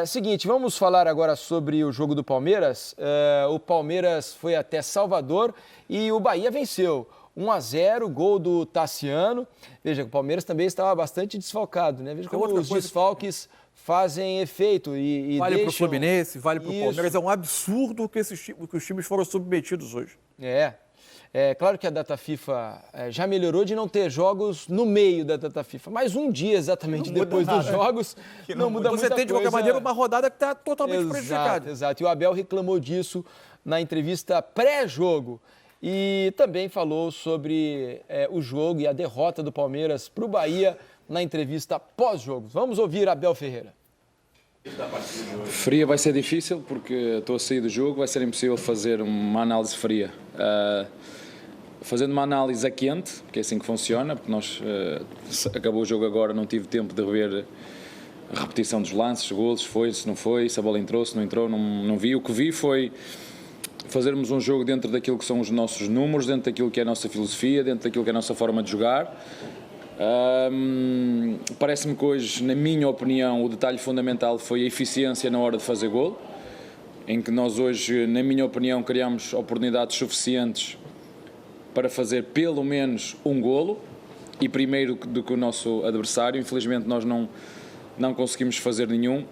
Seguinte, vamos falar agora sobre o jogo do Palmeiras. O Palmeiras foi até Salvador e o Bahia venceu. 1-0, gol do Tassiano. Veja, o Palmeiras também estava bastante desfalcado, né? Veja como os desfalques fazem efeito e vale deixam... para o Fluminense, vale para o Palmeiras. É um absurdo que os times foram submetidos hoje. É claro que a data FIFA já melhorou de não ter jogos no meio da data FIFA, mas um dia exatamente depois dos jogos não muda muita coisa. Você tem, de qualquer maneira, uma rodada que está totalmente prejudicada. Exato. E o Abel reclamou disso na entrevista pré-jogo e também falou sobre o jogo e a derrota do Palmeiras para o Bahia na entrevista pós-jogo. Vamos ouvir Abel Ferreira. Fria vai ser difícil porque estou a sair do jogo, vai ser impossível fazer uma análise fria. Fazendo uma análise a quente, porque é assim que funciona, porque nós acabou o jogo agora, não tive tempo de rever a repetição dos lances, golos, se não foi, se a bola entrou, se não entrou, não vi. O que vi foi fazermos um jogo dentro daquilo que são os nossos números, dentro daquilo que é a nossa filosofia, dentro daquilo que é a nossa forma de jogar. Parece-me que hoje, na minha opinião, o detalhe fundamental foi a eficiência na hora de fazer golo, em que nós hoje, na minha opinião, criamos oportunidades suficientes para fazer pelo menos um golo e primeiro do que o nosso adversário. Infelizmente nós não conseguimos fazer nenhum,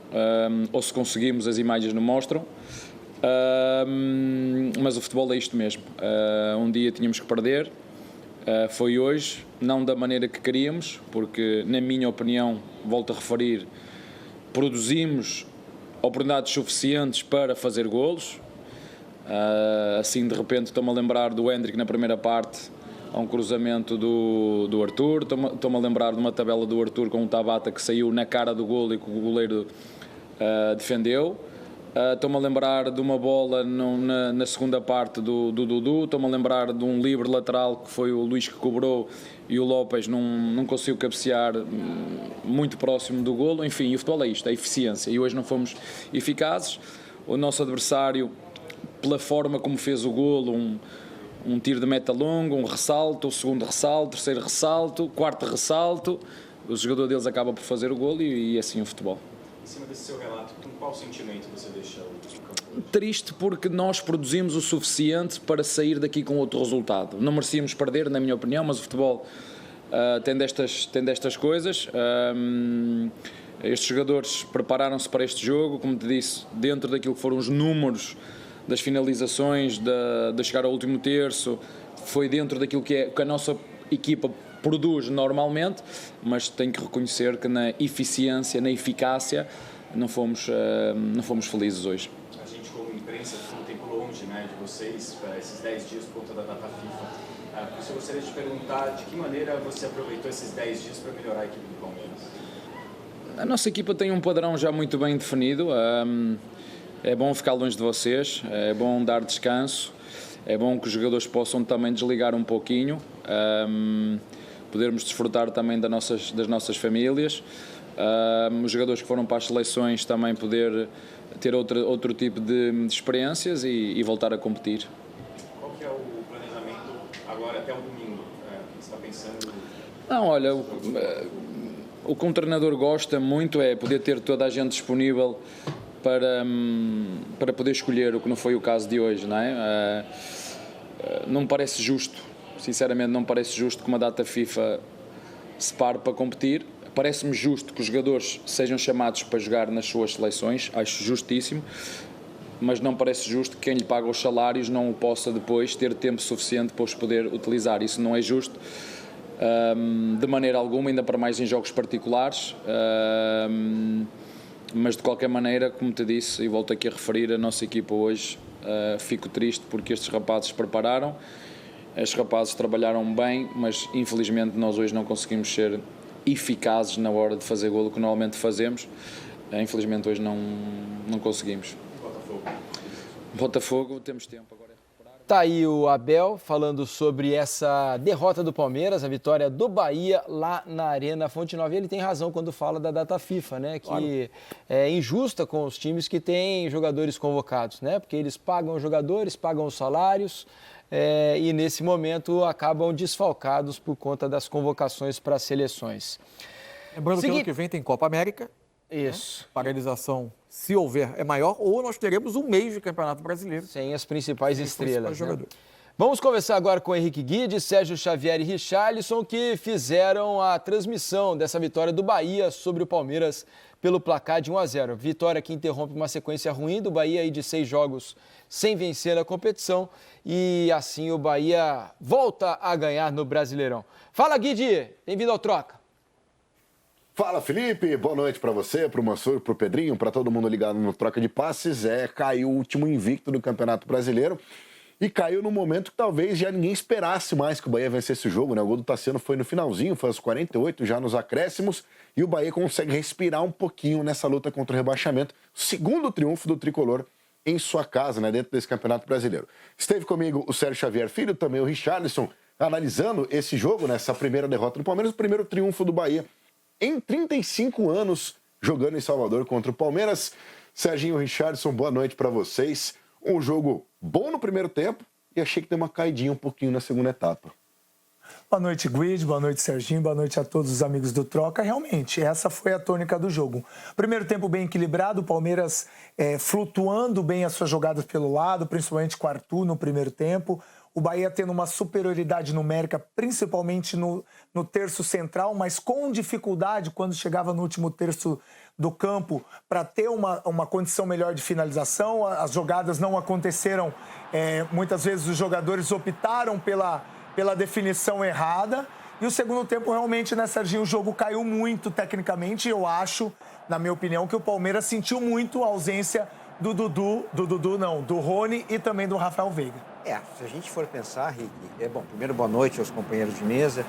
ou se conseguimos as imagens não mostram, mas o futebol é isto mesmo. Um dia tínhamos que perder, foi hoje, não da maneira que queríamos, porque na minha opinião, volto a referir, produzimos oportunidades suficientes para fazer golos. Assim de repente estou-me a lembrar do Hendrick na primeira parte a um cruzamento do Arthur, estou-me a lembrar de uma tabela do Arthur com um Tabata que saiu na cara do golo e que o goleiro defendeu. Estou-me a lembrar de uma bola na segunda parte do Dudu, estou-me a lembrar de um livre lateral que foi o Luís que cobrou e o Lopes não conseguiu cabecear muito próximo do golo. Enfim, o futebol é isto, é eficiência, e hoje não fomos eficazes. O nosso adversário, pela forma como fez o golo, um tiro de meta longo, um ressalto, o segundo ressalto, terceiro ressalto, quarto ressalto, o jogador deles acaba por fazer o golo e assim o futebol. Em cima desse seu relato, com qual sentimento você deixa o campo? Triste, porque nós produzimos o suficiente para sair daqui com outro resultado. Não merecíamos perder, na minha opinião, mas o futebol tem destas coisas. Estes jogadores prepararam-se para este jogo, como te disse, dentro daquilo que foram os números das finalizações, de chegar ao último terço, foi dentro daquilo que a nossa equipa produz normalmente, mas tenho que reconhecer que na eficiência, na eficácia, não fomos felizes hoje. A gente, como imprensa, ficou um tempo longe, né, de vocês, esses 10 dias por conta da data FIFA. Eu gostaria de perguntar de que maneira você aproveitou esses 10 dias para melhorar a equipe do Palmeiras? A nossa equipa tem um padrão já muito bem definido. É bom ficar longe de vocês, é bom dar descanso, é bom que os jogadores possam também desligar um pouquinho, podermos desfrutar também das nossas famílias, os jogadores que foram para as seleções também poder ter outro tipo de experiências e voltar a competir. Qual que é o planejamento agora até o domingo? O que você está pensando? Não, olha, o que um treinador gosta muito é poder ter toda a gente disponível para poder escolher, o que não foi o caso de hoje, não é? Não me parece justo, sinceramente não me parece justo que uma data FIFA se pare para competir. Parece-me justo que os jogadores sejam chamados para jogar nas suas seleções, acho justíssimo, mas não parece justo que quem lhe paga os salários não o possa depois ter tempo suficiente para os poder utilizar. Isso não é justo de maneira alguma, ainda para mais em jogos particulares. Mas de qualquer maneira, como te disse, e volto aqui a referir, a nossa equipa hoje, fico triste porque estes rapazes se prepararam, estes rapazes trabalharam bem, mas infelizmente nós hoje não conseguimos ser eficazes na hora de fazer golo que normalmente fazemos. Infelizmente hoje não conseguimos. Botafogo, temos tempo agora. Tá aí o Abel falando sobre essa derrota do Palmeiras, a vitória do Bahia lá na Arena Fonte Nova. E ele tem razão quando fala da data FIFA, né? Que claro, é injusta com os times que têm jogadores convocados, né? Porque eles pagam os jogadores, pagam os salários e nesse momento acabam desfalcados por conta das convocações para as seleções. Lembrando que ano que vem tem Copa América Isso. A paralisação, se houver, é maior, ou nós teremos um mês de Campeonato Brasileiro. Sem as principais estrelas. Jogadores. Vamos conversar agora com Henrique Guide, Sérgio Xavier e Richarlison, que fizeram a transmissão dessa vitória do Bahia sobre o Palmeiras pelo placar de 1-0. Vitória que interrompe uma sequência ruim do Bahia aí de 6 jogos sem vencer na competição. E assim o Bahia volta a ganhar no Brasileirão. Fala, Guide! Bem-vindo ao Troca. Fala, Felipe. Boa noite para você, para o Mansur, para o Pedrinho, para todo mundo ligado no Troca de Passes. Caiu o último invicto do Campeonato Brasileiro. E caiu no momento que talvez já ninguém esperasse mais que o Bahia vencesse o jogo, né? O gol do Tassiano foi no finalzinho, foi aos 48, já nos acréscimos, e o Bahia consegue respirar um pouquinho nessa luta contra o rebaixamento. Segundo triunfo do Tricolor em sua casa, né? Dentro desse Campeonato Brasileiro. Esteve comigo o Sérgio Xavier Filho, também o Richarlison, analisando esse jogo, né? Essa primeira derrota do Palmeiras, o primeiro triunfo do Bahia em 35 anos jogando em Salvador contra o Palmeiras. Serginho e Richarlison, boa noite para vocês. Um jogo bom no primeiro tempo e achei que deu uma caidinha um pouquinho na segunda etapa. Boa noite, Guide. Boa noite, Serginho. Boa noite a todos os amigos do Troca. Realmente, essa foi a tônica do jogo. Primeiro tempo bem equilibrado, o Palmeiras flutuando bem as suas jogadas pelo lado, principalmente com o Arthur no primeiro tempo. O Bahia tendo uma superioridade numérica, principalmente no terço central, mas com dificuldade quando chegava no último terço do campo para ter uma condição melhor de finalização. As jogadas não aconteceram. Muitas vezes os jogadores optaram pela definição errada. E o segundo tempo, realmente, né, Serginho, o jogo caiu muito tecnicamente. Eu acho, na minha opinião, que o Palmeiras sentiu muito a ausência do Rony e também do Rafael Veiga. Se a gente for pensar, Rick, primeiro boa noite aos companheiros de mesa.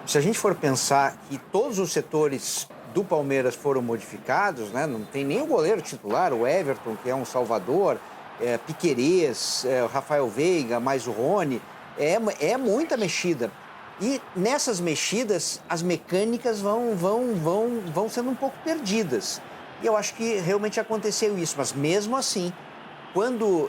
Se a gente for pensar que todos os setores do Palmeiras foram modificados, né? Não tem nem o goleiro titular, o Everton, que é um salvador, Piquerez, o Rafael Veiga, mais o Rony, é muita mexida. E nessas mexidas, as mecânicas vão sendo um pouco perdidas. E eu acho que realmente aconteceu isso, mas mesmo assim, quando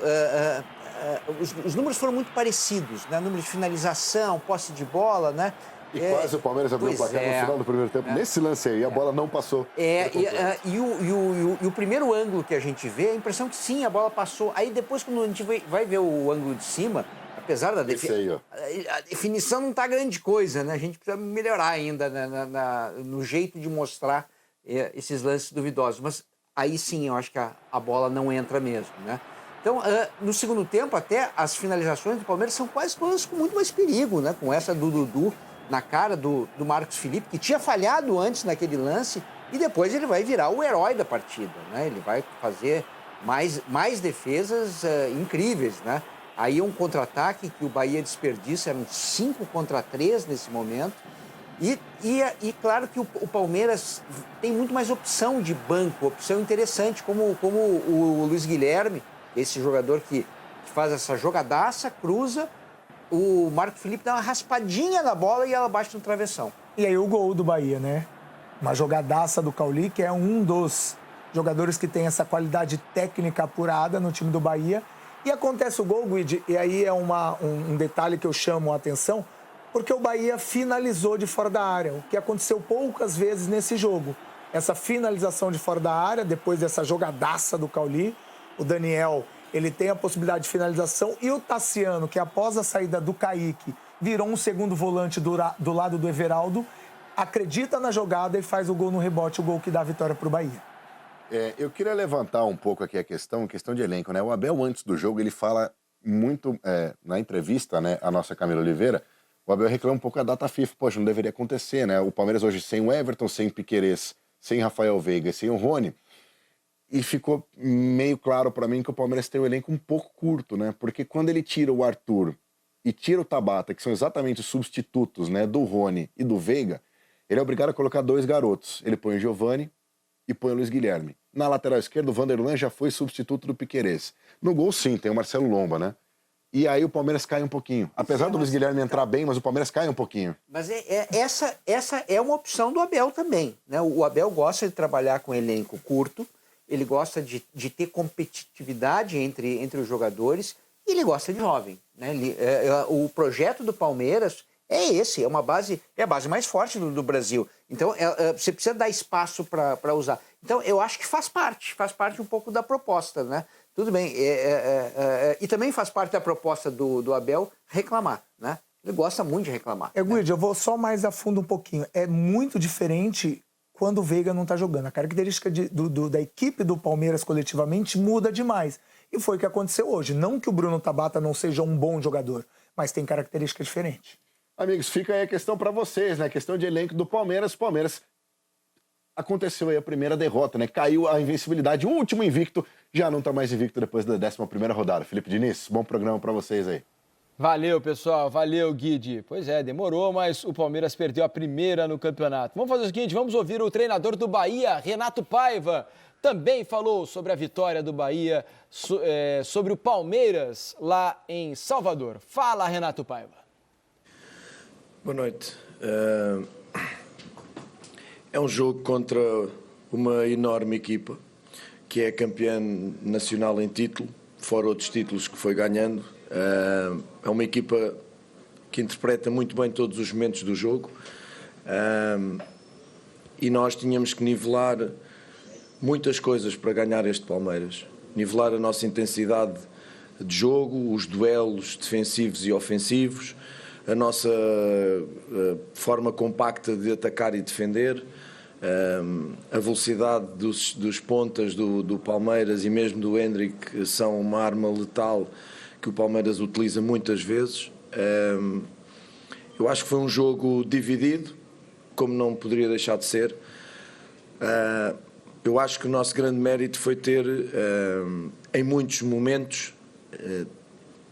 os números foram muito parecidos, né? Número de finalização, posse de bola, né? E quase o Palmeiras abriu o placar no final do primeiro tempo. Nesse lance aí, a bola não passou. E o primeiro ângulo que a gente vê, a impressão que sim, a bola passou. Aí depois, quando a gente vai ver o ângulo de cima, apesar da a definição não está grande coisa, né? A gente precisa melhorar ainda no jeito de mostrar esses lances duvidosos. Mas aí sim, eu acho que a bola não entra mesmo, né? Então, no segundo tempo, até as finalizações do Palmeiras são quase todas com muito mais perigo, né? Com essa do Dudu na cara do Marcos Felipe, que tinha falhado antes naquele lance, e depois ele vai virar o herói da partida, né? Ele vai fazer mais defesas incríveis, né? Aí um contra-ataque que o Bahia desperdiça, eram 5 contra 3 nesse momento. E claro que o Palmeiras tem muito mais opção de banco, opção interessante, como o Luiz Guilherme, esse jogador que faz essa jogadaça, cruza, o Marco Felipe dá uma raspadinha na bola e ela bate no travessão. E aí o gol do Bahia, né? Uma jogadaça do Cauli, que é um dos jogadores que tem essa qualidade técnica apurada no time do Bahia. E acontece o gol, Guide, e aí é um detalhe que eu chamo a atenção, porque o Bahia finalizou de fora da área, o que aconteceu poucas vezes nesse jogo. Essa finalização de fora da área, depois dessa jogadaça do Cauli, o Daniel, ele tem a possibilidade de finalização, e o Tassiano, que após a saída do Kaique, virou um segundo volante do lado do Everaldo, acredita na jogada e faz o gol no rebote, o gol que dá a vitória para o Bahia. Eu queria levantar um pouco aqui a questão de elenco, né? O Abel, antes do jogo, ele fala muito, na entrevista, né, a nossa Camila Oliveira, o Abel reclama um pouco da data FIFA. Poxa, não deveria acontecer, né? O Palmeiras hoje sem o Everton, sem o Piquerez, sem Rafael Veiga, sem o Rony. E ficou meio claro para mim que o Palmeiras tem um elenco um pouco curto, né? Porque quando ele tira o Arthur e tira o Tabata, que são exatamente os substitutos, né, do Rony e do Veiga, ele é obrigado a colocar 2 garotos. Ele põe o Giovani e põe o Luiz Guilherme. Na lateral esquerda, o Vanderlan já foi substituto do Piquerez. No gol, sim, tem o Marcelo Lomba, né? E aí o Palmeiras cai um pouquinho. Apesar do Luiz Guilherme entrar bem, mas o Palmeiras cai um pouquinho. Mas essa é uma opção do Abel também, né? O Abel gosta de trabalhar com elenco curto, ele gosta de ter competitividade entre os jogadores e ele gosta de jovem, né? O projeto do Palmeiras é uma base, é a base mais forte do Brasil. Então, você precisa dar espaço para usar. Então, eu acho que faz parte um pouco da proposta, né? Tudo bem, e também faz parte da proposta do Abel reclamar, né? Ele gosta muito de reclamar. Guide, eu vou só mais a fundo um pouquinho. É muito diferente quando o Veiga não está jogando. A característica da equipe do Palmeiras coletivamente muda demais. E foi o que aconteceu hoje. Não que o Bruno Tabata não seja um bom jogador, mas tem características diferentes. Amigos, fica aí a questão para vocês, né? A questão de elenco do Palmeiras. Palmeiras aconteceu aí a primeira derrota, né? Caiu a invencibilidade. O último invicto já não está mais invicto depois da 11ª rodada. Felipe Diniz, bom programa para vocês aí. Valeu, pessoal. Valeu, Guide. Pois é, demorou, mas o Palmeiras perdeu a primeira no campeonato. Vamos fazer o seguinte, vamos ouvir o treinador do Bahia, Renato Paiva. Também falou sobre a vitória do Bahia, sobre o Palmeiras lá em Salvador. Fala, Renato Paiva. Boa noite. É um jogo contra uma enorme equipa, que é campeã nacional em título, fora outros títulos que foi ganhando. É uma equipa que interpreta muito bem todos os momentos do jogo, e nós tínhamos que nivelar muitas coisas para ganhar este Palmeiras. Nivelar a nossa intensidade de jogo, os duelos defensivos e ofensivos, a nossa forma compacta de atacar e defender, a velocidade dos pontas do Palmeiras e mesmo do Hendrick são uma arma letal que o Palmeiras utiliza muitas vezes. Eu acho que foi um jogo dividido, como não poderia deixar de ser. Eu acho que o nosso grande mérito foi ter, em muitos momentos,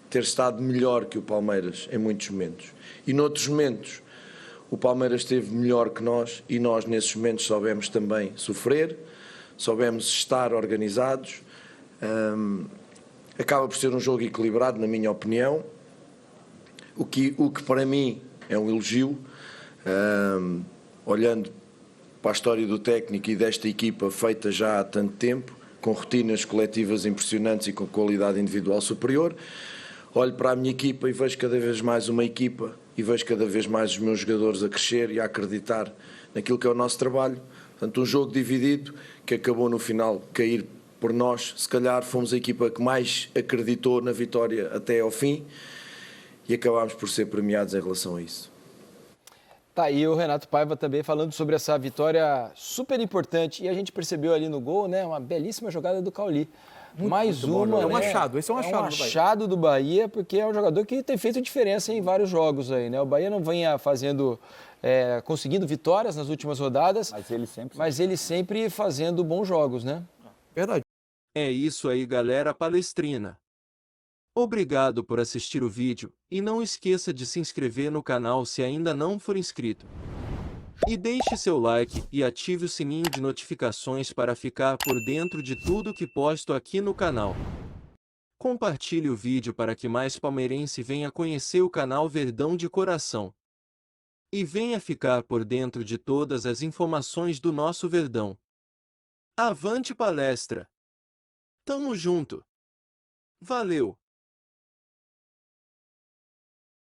ter estado melhor que o Palmeiras, em muitos momentos. E noutros momentos, o Palmeiras esteve melhor que nós e nós, nesses momentos, soubemos também sofrer, soubemos estar organizados. Acaba por ser um jogo equilibrado, na minha opinião, o que para mim é um elogio, olhando para a história do técnico e desta equipa feita já há tanto tempo, com rotinas coletivas impressionantes e com qualidade individual superior. Olho para a minha equipa e vejo cada vez mais uma equipa e vejo cada vez mais os meus jogadores a crescer e a acreditar naquilo que é o nosso trabalho. Portanto, um jogo dividido que acabou no final cair por nós. Se calhar fomos a equipa que mais acreditou na vitória até ao fim e acabámos por ser premiados em relação a isso. Tá aí o Renato Paiva também falando sobre essa vitória super importante. E a gente percebeu ali no gol, né, uma belíssima jogada do Cauli. Mais uma, é um né? achado, esse é um achado do Bahia, porque é um jogador que tem feito diferença em vários jogos aí, né? O Bahia não vinha conseguindo vitórias nas últimas rodadas, mas ele sempre fazendo bons jogos, né? Verdade. É isso aí, galera palestrina. Obrigado por assistir o vídeo, e não esqueça de se inscrever no canal se ainda não for inscrito. E deixe seu like e ative o sininho de notificações para ficar por dentro de tudo que posto aqui no canal. Compartilhe o vídeo para que mais palmeirense venha conhecer o canal Verdão de Coração. E venha ficar por dentro de todas as informações do nosso Verdão. Avante palestra! Tamo junto! Valeu!